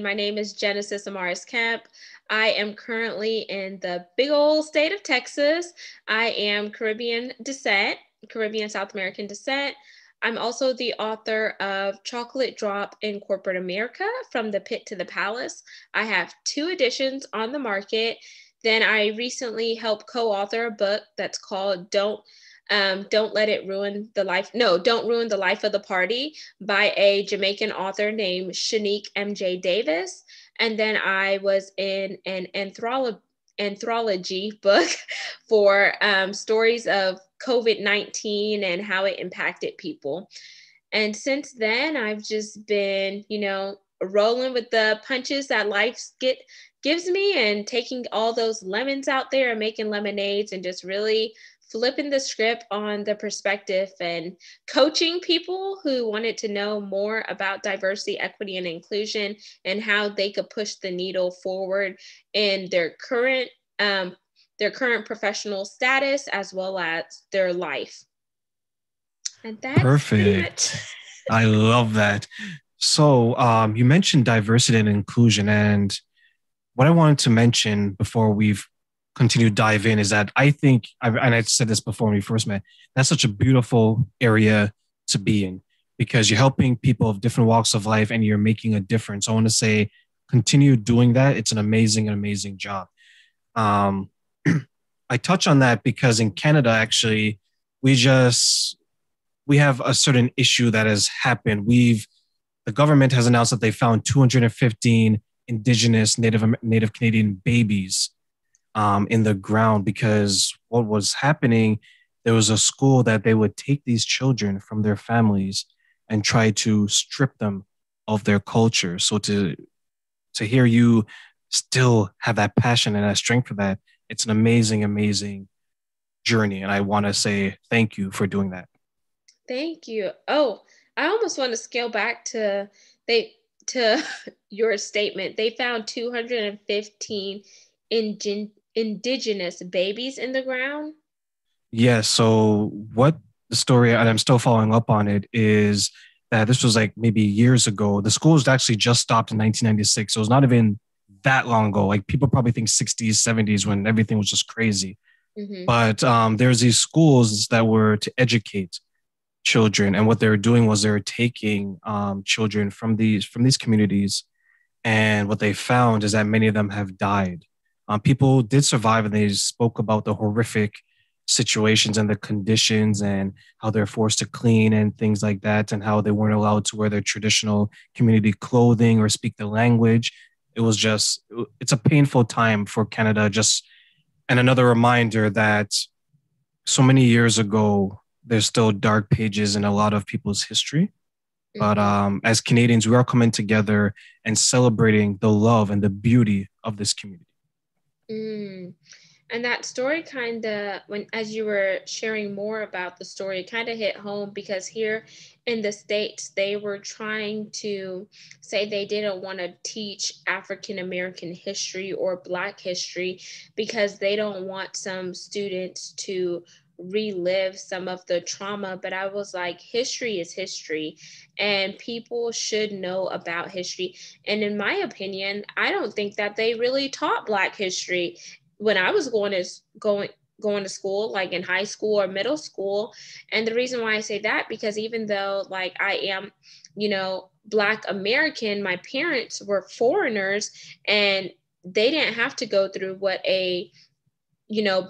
My name is Genesis Amaris Kemp. I am currently in the big old state of Texas. I am Caribbean descent, Caribbean South American descent. I'm also the author of Chocolate Drop in Corporate America, From the Pit to the Palace. I have two editions on the market. Then I recently helped co-author a book that's called Don't Let It Ruin the Life. No, Don't Ruin the Life of the Party by a Jamaican author named Shanique M.J. Davis. And then I was in an anthology book for stories of COVID-19 and how it impacted people. And since then, I've just been, rolling with the punches that gives me and taking all those lemons out there and making lemonades and just really flipping the script on the perspective and coaching people who wanted to know more about diversity, equity, and inclusion and how they could push the needle forward in their current professional status as well as their life. And that's pretty much. Perfect. I love that. So, you mentioned diversity and inclusion, and what I wanted to mention before we've continued to dive in is that and I said this before when we first met, that's such a beautiful area to be in because you're helping people of different walks of life and you're making a difference. I want to say, continue doing that. It's an amazing job. Um, I touch on that because in Canada, actually, we just we have a certain issue that has happened. The government has announced that they found 215 indigenous Native Canadian babies in the ground because what was happening, there was a school that they would take these children from their families and try to strip them of their culture. So to hear you still have that passion and that strength for that, it's an amazing journey. And I want to say thank you for doing that. Thank you. Oh, I almost want to scale back they to your statement. They found 215 indigenous babies in the ground. Yeah. So what the story, and I'm still following up on it, is that this was like maybe years ago. The school was actually just stopped in 1996. So it was not even that long ago. Like people probably think 60s, 70s when everything was just crazy. Mm-hmm. But there's these schools that were to educate children, and what they were doing was they were taking children from these communities, and what they found is that many of them have died. People did survive, and they spoke about the horrific situations and the conditions and how they're forced to clean and things like that, and how they weren't allowed to wear their traditional community clothing or speak the language. It's a painful time for Canada. Just and another reminder that so many years ago, there's still dark pages in a lot of people's history. But Mm-hmm. as Canadians, we are coming together and celebrating the love and the beauty of this community. Mm. And that story kind of, when as you were sharing more about the story, it kind of hit home because here in the States, they were trying to say they didn't want to teach African American history or Black history because they don't want some students to relive some of the trauma. But I was like, history is history, and people should know about history. And in my opinion, I don't think that they really taught Black history when I was going to school, like in high school or middle school. And the reason why I say that, because even though like I am, Black American, my parents were foreigners and they didn't have to go through what a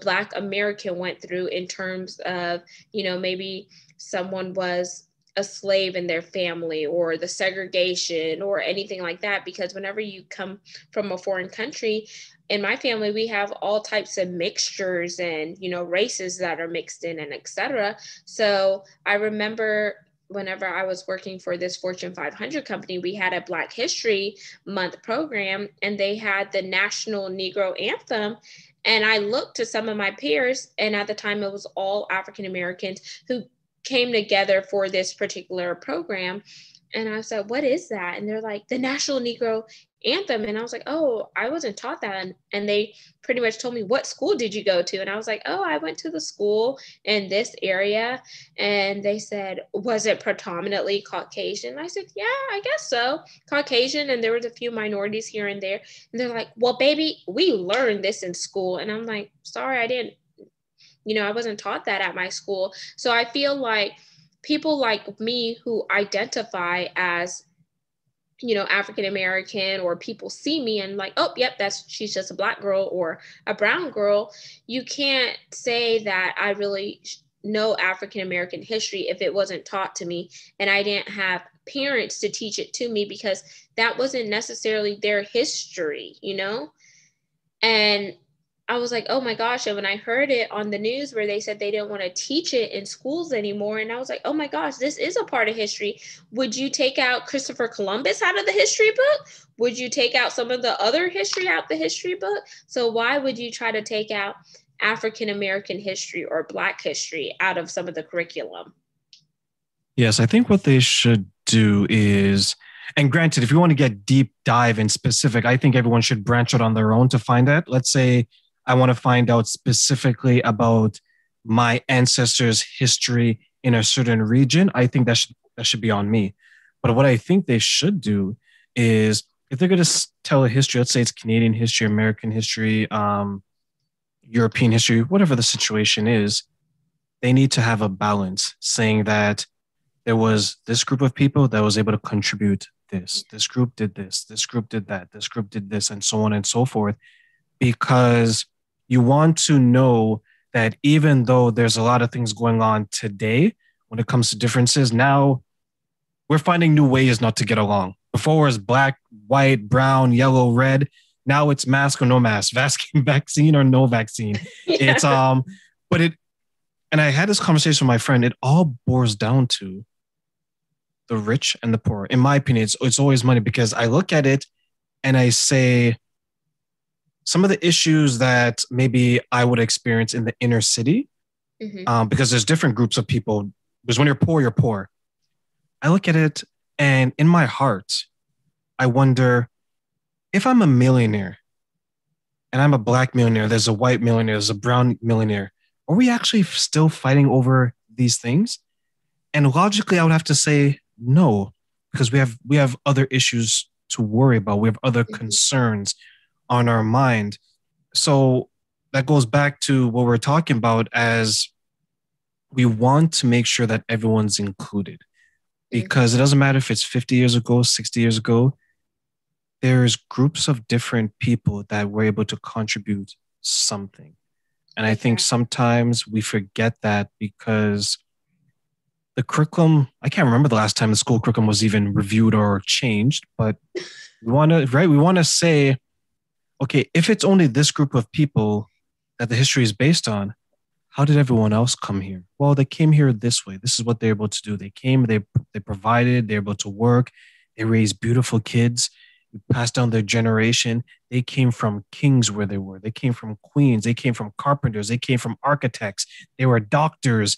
Black American went through in terms of, maybe someone was a slave in their family or the segregation or anything like that. Because whenever you come from a foreign country, in my family, we have all types of mixtures and, races that are mixed in and etc. So I remember whenever I was working for this Fortune 500 company, we had a Black History Month program and they had the National Negro Anthem. And I looked to some of my peers, and at the time it was all African Americans who came together for this particular program. And I said, what is that? And they're like, the National Negro anthem. And I was like, oh, I wasn't taught that. And they pretty much told me, what school did you go to? And I was like, oh, I went to the school in this area. And they said, was it predominantly Caucasian? I said, yeah, I guess so. Caucasian. And there was a few minorities here and there. And they're like, well, baby, we learned this in school. And I'm like, sorry, I didn't, I wasn't taught that at my school. So I feel like people like me who identify as African American, or people see me and like, oh, yep, she's just a Black girl or a brown girl. You can't say that I really know African American history if it wasn't taught to me and I didn't have parents to teach it to me, because that wasn't necessarily their history. And I was like, oh my gosh. And when I heard it on the news where they said they didn't want to teach it in schools anymore, and I was like, oh my gosh, this is a part of history. Would you take out Christopher Columbus out of the history book? Would you take out some of the other history out the history book? So why would you try to take out African American history or Black history out of some of the curriculum? Yes, I think what they should do is, and granted, if you want to get deep dive in specific, I think everyone should branch out on their own to find that. Let's say I want to find out specifically about my ancestors' history in a certain region. I think that should be on me. But what I think they should do is, if they're going to tell a history, let's say it's Canadian history, American history, European history, whatever the situation is, they need to have a balance, saying that there was this group of people that was able to contribute this. This group did this. This group did that. This group did this, and so on and so forth. Because you want to know that even though there's a lot of things going on today when it comes to differences, now we're finding new ways not to get along. Before it was black, white, brown, yellow, red. Now it's mask or no mask, vaccine or no vaccine. It's Yeah. but it and I had this conversation with my friend. It all boils down to the rich and the poor. In my opinion, it's always money, because I look at it and I say some of the issues that maybe I would experience in the inner city, Mm-hmm. because there's different groups of people. Because when you're poor, you're poor. I look at it and in my heart, I wonder, if I'm a millionaire and I'm a black millionaire, there's a white millionaire, there's a brown millionaire, are we actually still fighting over these things? And logically, I would have to say no, because we have other issues to worry about. We have other Mm-hmm. concerns on our mind. So that goes back to what we're talking about, as we want to make sure that everyone's included, Mm-hmm. because it doesn't matter if it's 50 years ago, 60 years ago, there's groups of different people that were able to contribute something. And I think Exactly. sometimes we forget that, because the curriculum, I can't remember the last time the school curriculum was even reviewed or changed, but we want to say, okay, if it's only this group of people that the history is based on, how did everyone else come here? Well, they came here this way. This is what they're able to do. They came, they provided, they're able to work, they raised beautiful kids, passed down their generation. They came from kings where they were. They came from queens. They came from carpenters. They came from architects. They were doctors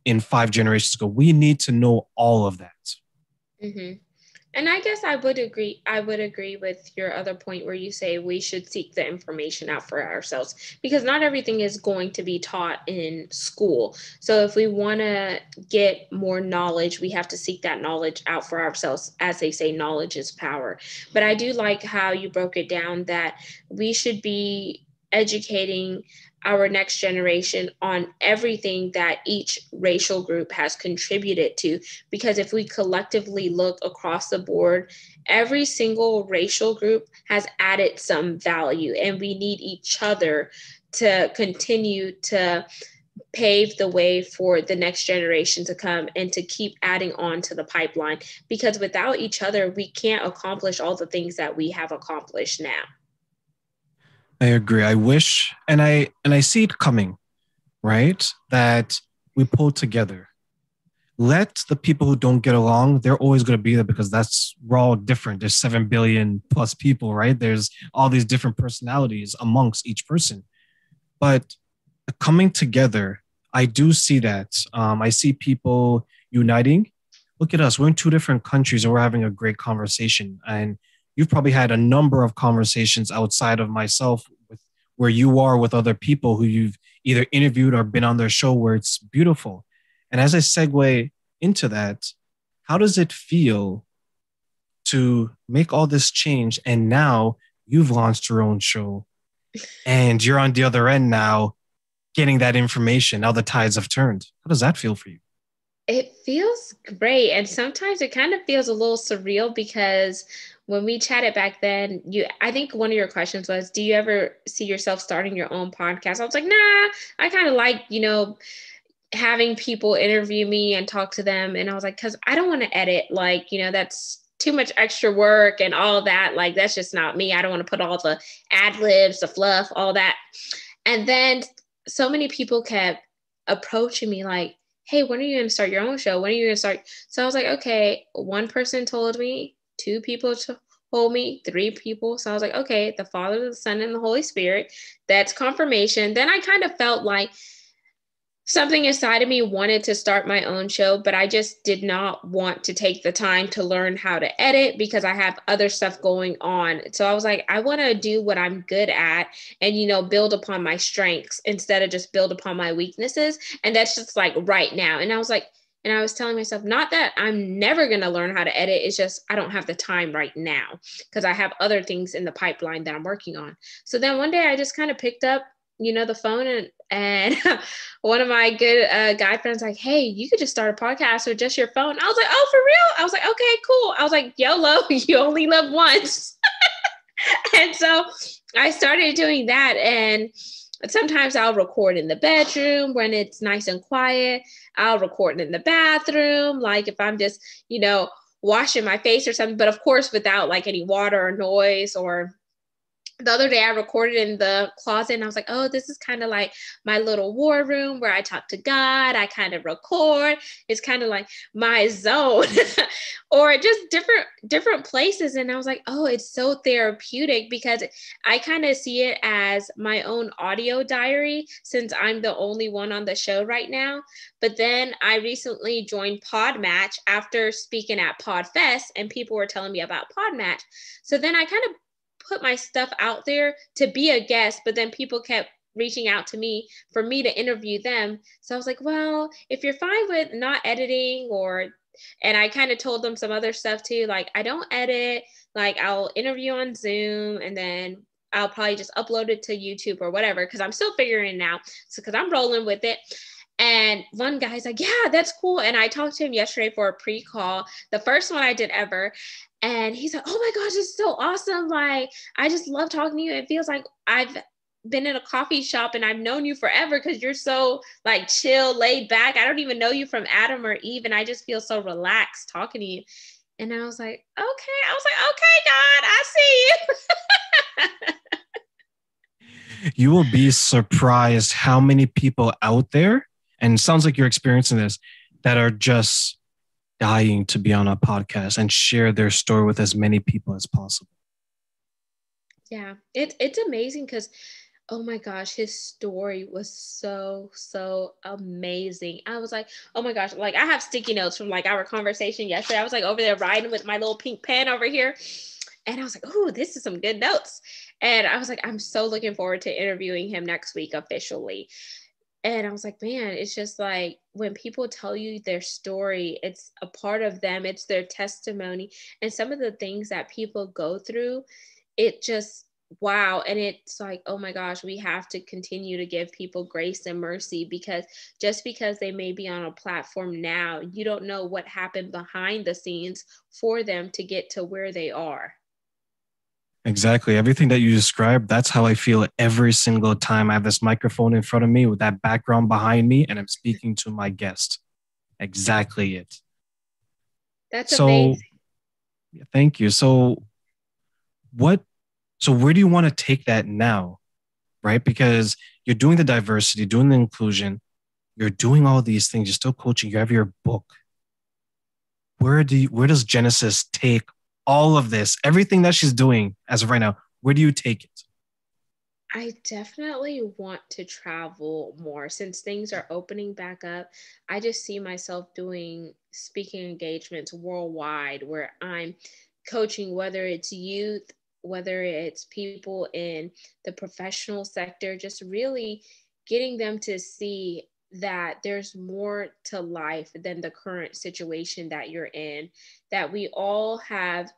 in 5 generations ago. We need to know all of that. Mm-hmm. And I guess I would agree. I would agree with your other point where you say we should seek the information out for ourselves, because not everything is going to be taught in school. So if we want to get more knowledge, we have to seek that knowledge out for ourselves. As they say, knowledge is power. But I do like how you broke it down that we should be educating our next generation on everything that each racial group has contributed to, because if we collectively look across the board, every single racial group has added some value, and we need each other to continue to pave the way for the next generation to come and to keep adding on to the pipeline, because without each other we can't accomplish all the things that we have accomplished now. I agree. I wish, and I see it coming, right? That we pull together. Let the people who don't get along, they're always going to be there, because we're all different. There's 7 billion plus people, right? There's all these different personalities amongst each person. But coming together, I do see that. I see people uniting. Look at us. We're in two different countries and we're having a great conversation. And you've probably had a number of conversations outside of myself with where you are with other people who you've either interviewed or been on their show where it's beautiful. And as I segue into that, how does it feel to make all this change and now you've launched your own show and you're on the other end now getting that information? Now the tides have turned. How does that feel for you? It feels great. And sometimes it kind of feels a little surreal because when we chatted back then, I think one of your questions was, do you ever see yourself starting your own podcast? I was like, nah, I kind of like, having people interview me and talk to them. And I was like, because I don't want to edit, like, that's too much extra work and all that. Like, that's just not me. I don't want to put all the ad libs, the fluff, all that. And then so many people kept approaching me like, hey, when are you going to start your own show? When are you going to start? So I was like, okay, one person told me, two people told me, three people. So I was like, okay, the Father, the Son, and the Holy Spirit. That's confirmation. Then I kind of felt like something inside of me wanted to start my own show, but I just did not want to take the time to learn how to edit because I have other stuff going on. So I was like, I want to do what I'm good at and, build upon my strengths instead of just build upon my weaknesses. And that's just like right now. And I was like, and I was telling myself, not that I'm never going to learn how to edit. It's just I don't have the time right now because I have other things in the pipeline that I'm working on. So then one day I just kind of picked up the phone and one of my good guy friends like, hey, you could just start a podcast with just your phone. I was like, oh, for real? I was like, okay, cool. I was like, YOLO, you only live once. And so I started doing that. And sometimes I'll record in the bedroom when it's nice and quiet. I'll record in the bathroom, like if I'm just, washing my face or something, but of course without like any water or noise. Or the other day I recorded in the closet and I was like, oh, this is kind of like my little war room where I talk to God. I kind of record. It's kind of like my zone or just different places. And I was like, oh, it's so therapeutic because I kind of see it as my own audio diary since I'm the only one on the show right now. But then I recently joined Podmatch after speaking at Podfest and people were telling me about Podmatch. So then I kind of put my stuff out there to be a guest, but then people kept reaching out to me for me to interview them. So I was like, well, if you're fine with not editing and I kind of told them some other stuff too, like I don't edit, like I'll interview on Zoom and then I'll probably just upload it to YouTube or whatever, because I'm still figuring it out. So because I'm rolling with it. And one guy's like, yeah, that's cool. And I talked to him yesterday for a pre-call, the first one I did ever. And he's like, oh my gosh, it's so awesome. Like, I just love talking to you. It feels like I've been in a coffee shop and I've known you forever because you're so like chill, laid back. I don't even know you from Adam or Eve. And I just feel so relaxed talking to you. And I was like, okay. I was like, okay, God, I see you. You will be surprised how many people out there, and it sounds like you're experiencing this, that are just dying to be on a podcast and share their story with as many people as possible. Yeah, it's amazing because oh my gosh, his story was so amazing. I was like, oh my gosh, like I have sticky notes from like our conversation yesterday. I was like over there writing with my little pink pen over here. And I was like, oh, this is some good notes. And I was like, I'm so looking forward to interviewing him next week officially. And I was like, man, it's just like when people tell you their story, it's a part of them, it's their testimony. And some of the things that people go through, it just, wow. And it's like, oh my gosh, we have to continue to give people grace and mercy because just because they may be on a platform now, you don't know what happened behind the scenes for them to get to where they are. Exactly. Everything that you described, that's how I feel every single time I have this microphone in front of me with that background behind me and I'm speaking to my guest. Exactly it. That's So, amazing. yeah, thank you. What, so where do you want to take that now? Right? Because you're doing the diversity, doing the inclusion, you're doing all these things, you're still coaching, you have your book. Where does Genesis take all of this, everything that she's doing as of right now? Where do you take it? I definitely want to travel more since things are opening back up. I just see myself doing speaking engagements worldwide where I'm coaching, whether it's youth, whether it's people in the professional sector, just really getting them to see that there's more to life than the current situation that you're in, that we all have,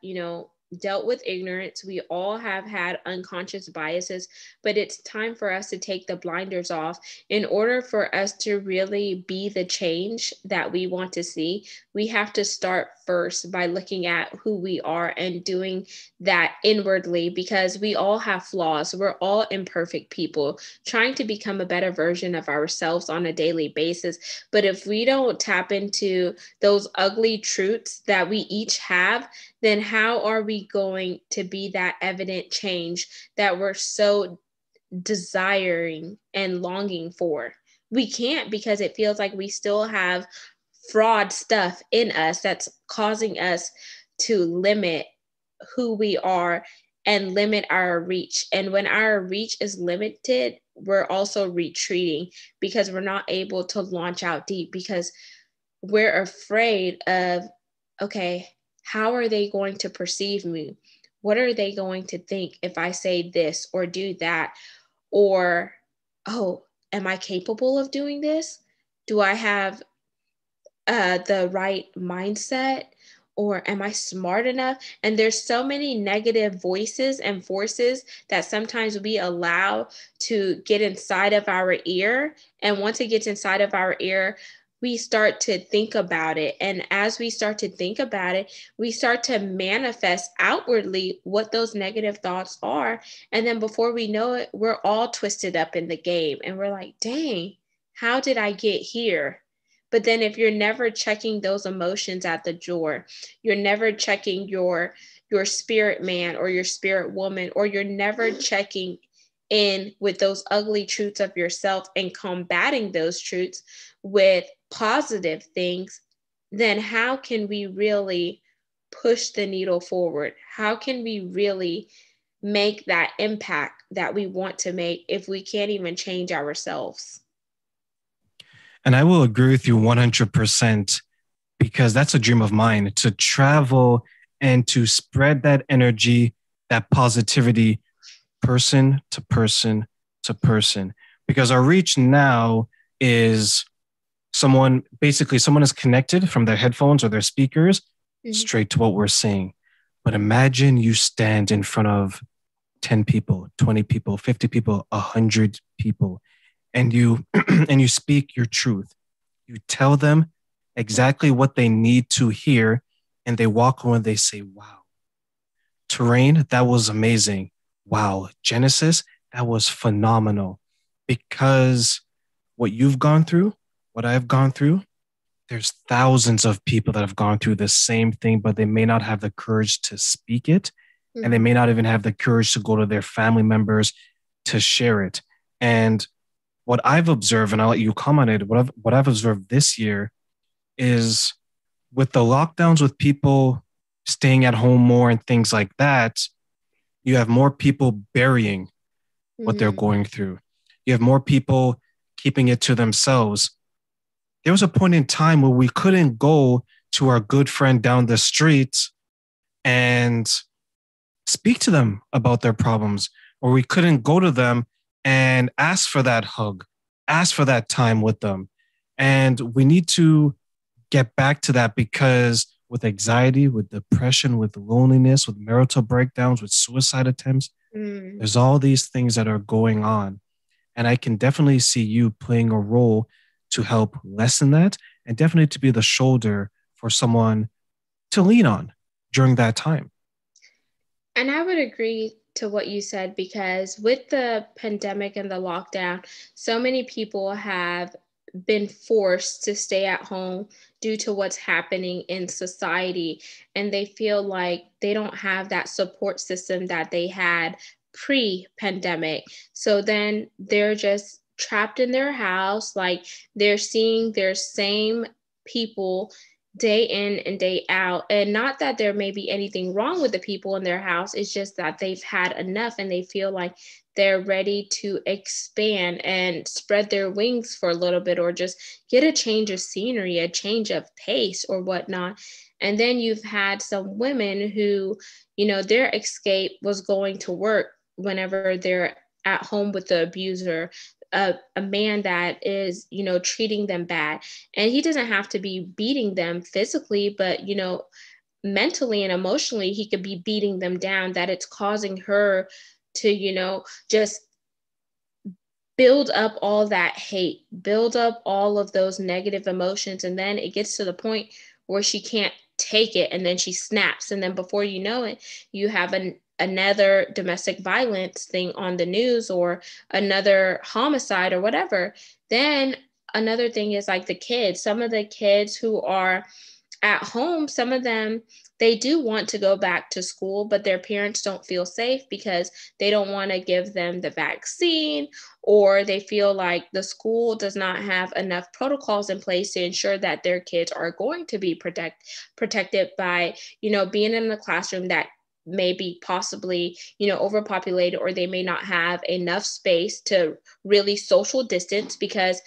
dealt with ignorance. We all have had unconscious biases, but it's time for us to take the blinders off. In order for us to really be the change that we want to see, we have to start first by looking at who we are and doing that inwardly, because we all have flaws. We're all imperfect people trying to become a better version of ourselves on a daily basis. But if we don't tap into those ugly truths that we each have, then how are we going to be that evident change that we're so desiring and longing for? We can't, because it feels like we still have fraud stuff in us that's causing us to limit who we are and limit our reach. And when our reach is limited, we're also retreating because we're not able to launch out deep, because we're afraid of, okay, how are they going to perceive me? What are they going to think if I say this or do that? Or, oh, am I capable of doing this? Do I have the right mindset? Or am I smart enough? And there's so many negative voices and forces that sometimes we allow to get inside of our ear. And once it gets inside of our ear, we start to think about it. And as we start to think about it, we start to manifest outwardly what those negative thoughts are. And then before we know it, we're all twisted up in the game. And we're like, dang, how did I get here? But then if you're never checking those emotions at the door, you're never checking your spirit man or your spirit woman, or you're never checking in with those ugly truths of yourself and combating those truths with positive things, then how can we really push the needle forward? How can we really make that impact that we want to make if we can't even change ourselves? And I will agree with you 100% because that's a dream of mine to travel and to spread that energy, that positivity, person to person to person. Because our reach now is someone is connected from their headphones or their speakers Mhm. straight to what we're saying. But imagine you stand in front of 10 people, 20 people, 50 people, 100 people, and you and you speak your truth. You tell them exactly what they need to hear, and they walk away and they say, wow, terrain, that was amazing. Wow, Genesis, that was phenomenal. Because what you've gone through, what I've gone through, there's thousands of people that have gone through the same thing, but they may not have the courage to speak it. And they Mhm. may not even have the courage to go to their family members to share it. And what I've observed, and I'll let you comment on it, what I've observed this year is with the lockdowns, with people staying at home more and things like that, you have more people burying what they're Mhm. going through. You have more people keeping it to themselves. There was a point in time where we couldn't go to our good friend down the street and speak to them about their problems, or we couldn't go to them and ask for that hug, ask for that time with them. And we need to get back to that because with anxiety, with depression, with loneliness, with marital breakdowns, with suicide attempts, Mm. there's all these things that are going on. And I can definitely see you playing a role to help lessen that and definitely to be the shoulder for someone to lean on during that time. And I would agree to what you said, because with the pandemic and the lockdown, so many people have been forced to stay at home due to what's happening in society. And they feel like they don't have that support system that they had pre pandemic. So then they're just trapped in their house, like they're seeing their same people day in and day out. And not that there may be anything wrong with the people in their house, it's just that they've had enough and they feel like they're ready to expand and spread their wings for a little bit, or just get a change of scenery, a change of pace, or whatnot. And then you've had some women who, their escape was going to work whenever they're at home with the abuser, a man that is, treating them bad. And he doesn't have to be beating them physically, but, mentally and emotionally, he could be beating them down, that it's causing her to, just build up all that hate, build up all of those negative emotions. And then it gets to the point where she can't take it, and then she snaps. And then before you know it, you have another domestic violence thing on the news, or another homicide or whatever. Then another thing is like the kids, some of the kids who are at home, some of them, they do want to go back to school, but their parents don't feel safe because they don't want to give them the vaccine, or they feel like the school does not have enough protocols in place to ensure that their kids are going to be protected by, being in a classroom that may be possibly, overpopulated, or they may not have enough space to really social distance because,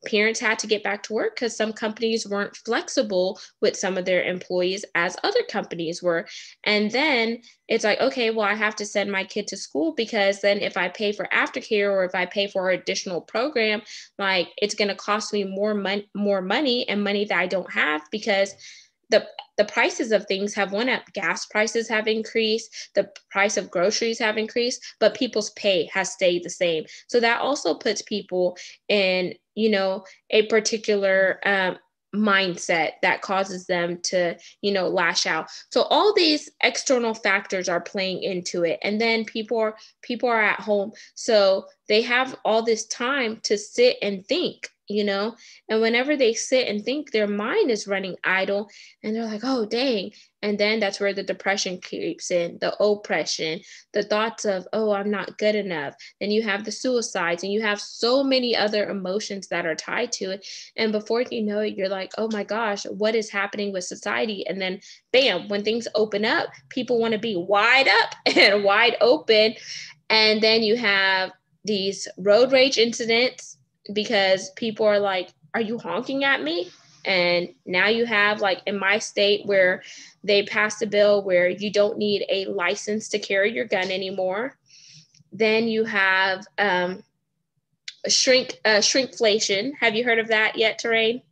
parents had to get back to work because some companies weren't flexible with some of their employees as other companies were. And then it's like, okay, well, I have to send my kid to school, because then if I pay for aftercare, or if I pay for an additional program, like it's going to cost me more money, and money that I don't have, because the prices of things have went up. Gas prices have increased, the price of groceries have increased, but people's pay has stayed the same. So that also puts people in, a particular mindset that causes them to, lash out. So all these external factors are playing into it. And then people are at home, so they have all this time to sit and think, and whenever they sit and think, their mind is running idle, and they're like, oh dang. And then that's where the depression creeps in, the oppression, the thoughts of, oh, I'm not good enough. Then you have the suicides, and you have so many other emotions that are tied to it. And before you know it, you're like, oh my gosh, what is happening with society? And then bam, when things open up, people want to be wide up and wide open. And then you have these road rage incidents, because people are like, are you honking at me? And now you have, like in my state, where they passed a bill where you don't need a license to carry your gun anymore. Then you have shrinkflation. Have you heard of that yet, Terrain?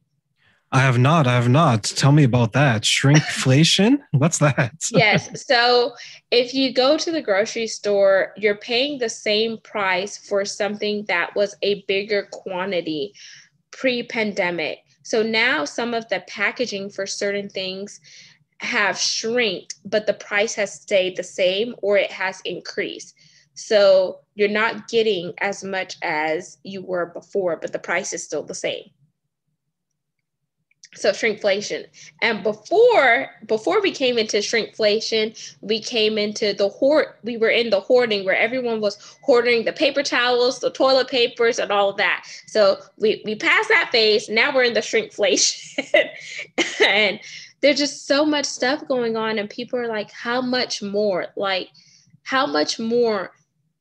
I have not. I have not. Tell me about that. Shrinkflation? What's that? Yes. So if you go to the grocery store, you're paying the same price for something that was a bigger quantity pre-pandemic. So now some of the packaging for certain things have shrinked, but the price has stayed the same, or it has increased. So you're not getting as much as you were before, but the price is still the same. So shrinkflation. And before we came into shrinkflation, we came into we were in the hoarding, where everyone was hoarding the paper towels, the toilet papers, and all of that. So we passed that phase. Now we're in the shrinkflation. And there's just so much stuff going on, and people are like, how much more? Like, how much more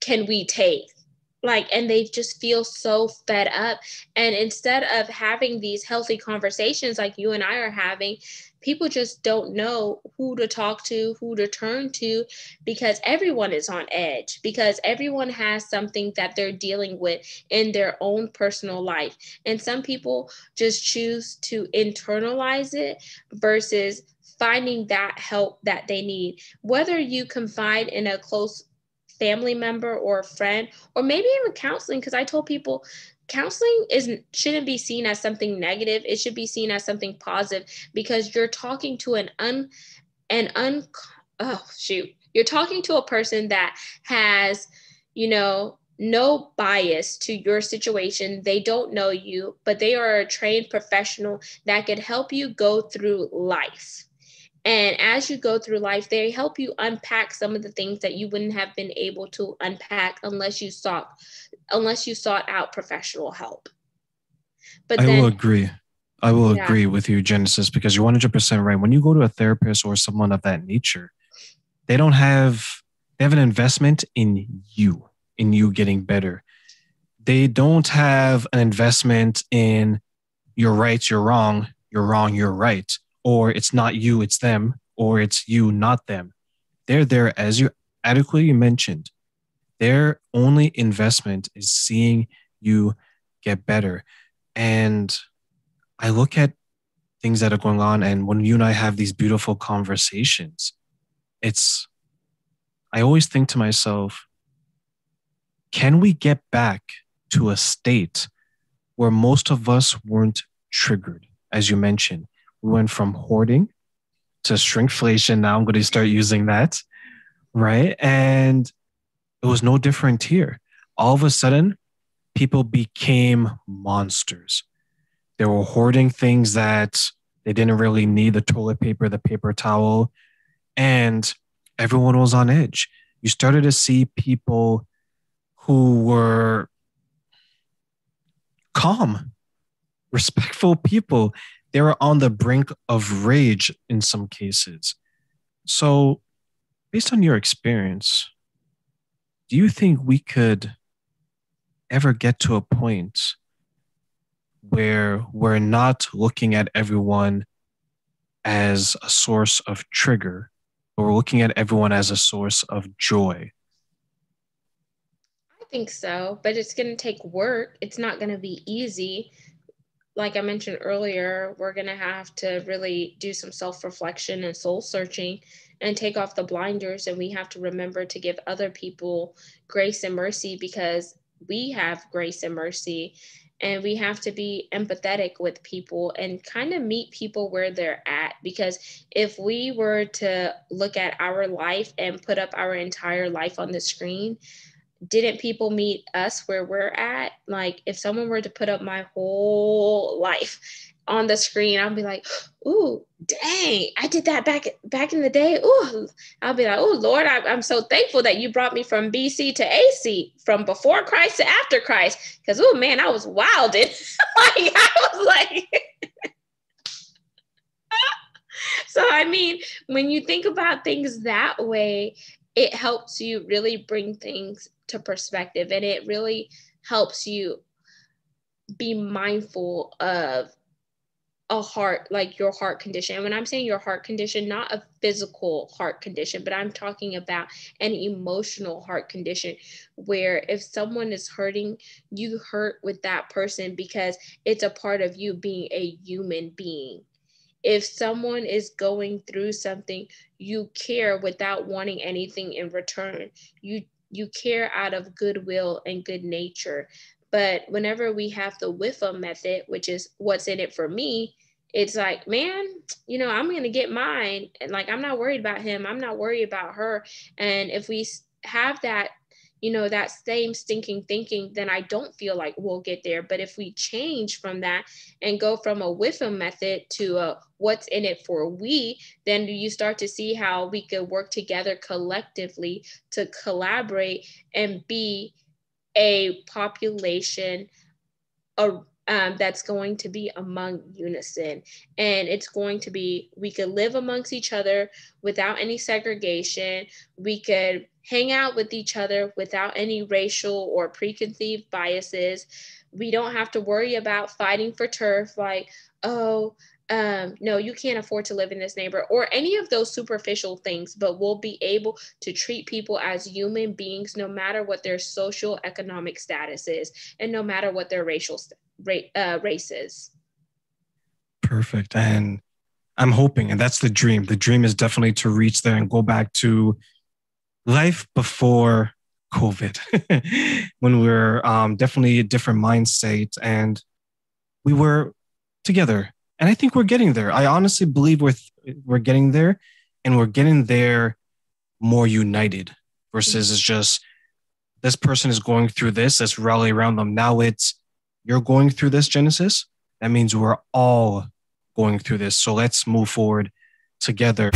can we take? Like, and they just feel so fed up. And instead of having these healthy conversations like you and I are having, people just don't know who to talk to, who to turn to, because everyone is on edge, because everyone has something that they're dealing with in their own personal life. And some people just choose to internalize it versus finding that help that they need. Whether you confide in a close family member or a friend, or maybe even counseling, because I told people counseling shouldn't be seen as something negative. It should be seen as something positive, because you're talking to you're talking to a person that has, no bias to your situation. They don't know you, but they are a trained professional that could help you go through life. And as you go through life, they help you unpack some of the things that you wouldn't have been able to unpack unless you sought out professional help. But I will then, agree. I will yeah, agree with you, Genesis, because you're 100% right. When you go to a therapist or someone of that nature, they don't have, they have an investment in you getting better. They don't have an investment in you're right, you're wrong, you're wrong, you're right. or it's not you, it's them, or it's you, not them. They're there, as you adequately mentioned. Their only investment is seeing you get better. And I look at things that are going on, and when you and I have these beautiful conversations, it's, I always think to myself, can we get back to a state where most of us weren't triggered? As you mentioned, we went from hoarding to shrinkflation. Now I'm going to start using that, right? And it was no different here. All of a sudden, people became monsters. They were hoarding things that they didn't really need, the toilet paper, the paper towel, and everyone was on edge. You started to see people who were calm, respectful people. They were on the brink of rage in some cases. So, based on your experience, do you think we could ever get to a point where we're not looking at everyone as a source of trigger, but we're looking at everyone as a source of joy? I think so, but it's going to take work. It's not going to be easy. Like I mentioned earlier, we're going to have to really do some self reflection and soul searching and take off the blinders. And we have to remember to give other people grace and mercy because we have grace and mercy. And we have to be empathetic with people and kind of meet people where they're at. Because if we were to look at our life and put up our entire life on the screen, didn't people meet us where we're at? Like if someone were to put up my whole life on the screen, I'll be like, ooh, dang, I did that back in the day. Ooh, I'll be like, oh Lord, I'm so thankful that you brought me from BC to AC, from before Christ to after Christ. Because oh man, I was wilded. Like I was like so I mean, when you think about things that way, it helps you really bring things to perspective, and it really helps you be mindful of a heart, like your heart condition. And when I'm saying your heart condition, not a physical heart condition, but I'm talking about an emotional heart condition where if someone is hurting, you hurt with that person because it's a part of you being a human being. If someone is going through something, you care without wanting anything in return. You care out of goodwill and good nature. But whenever we have the WIFA method, which is what's in it for me, it's like, man, I'm going to get mine. And like, I'm not worried about him. I'm not worried about her. And if we have that, that same stinking thinking, then I don't feel like we'll get there. But if we change from that and go from a WIFA method to a what's in it for we, then you start to see how we could work together collectively to collaborate and be a population that's going to be among unison. And it's going to be, we could live amongst each other without any segregation. We could hang out with each other without any racial or preconceived biases. We don't have to worry about fighting for turf, like, oh, no, you can't afford to live in this neighborhood or any of those superficial things, but we'll be able to treat people as human beings, no matter what their social economic status is, and no matter what their race is. Perfect. And I'm hoping, and that's the dream. The dream is definitely to reach there and go back to life before COVID, when we were definitely a different mindset and we were together. And I think we're getting there. I honestly believe we're getting there, and we're getting there more united versus it's just this person is going through this. Let's rally around them. Now it's you're going through this, Genesis. That means we're all going through this. So let's move forward together.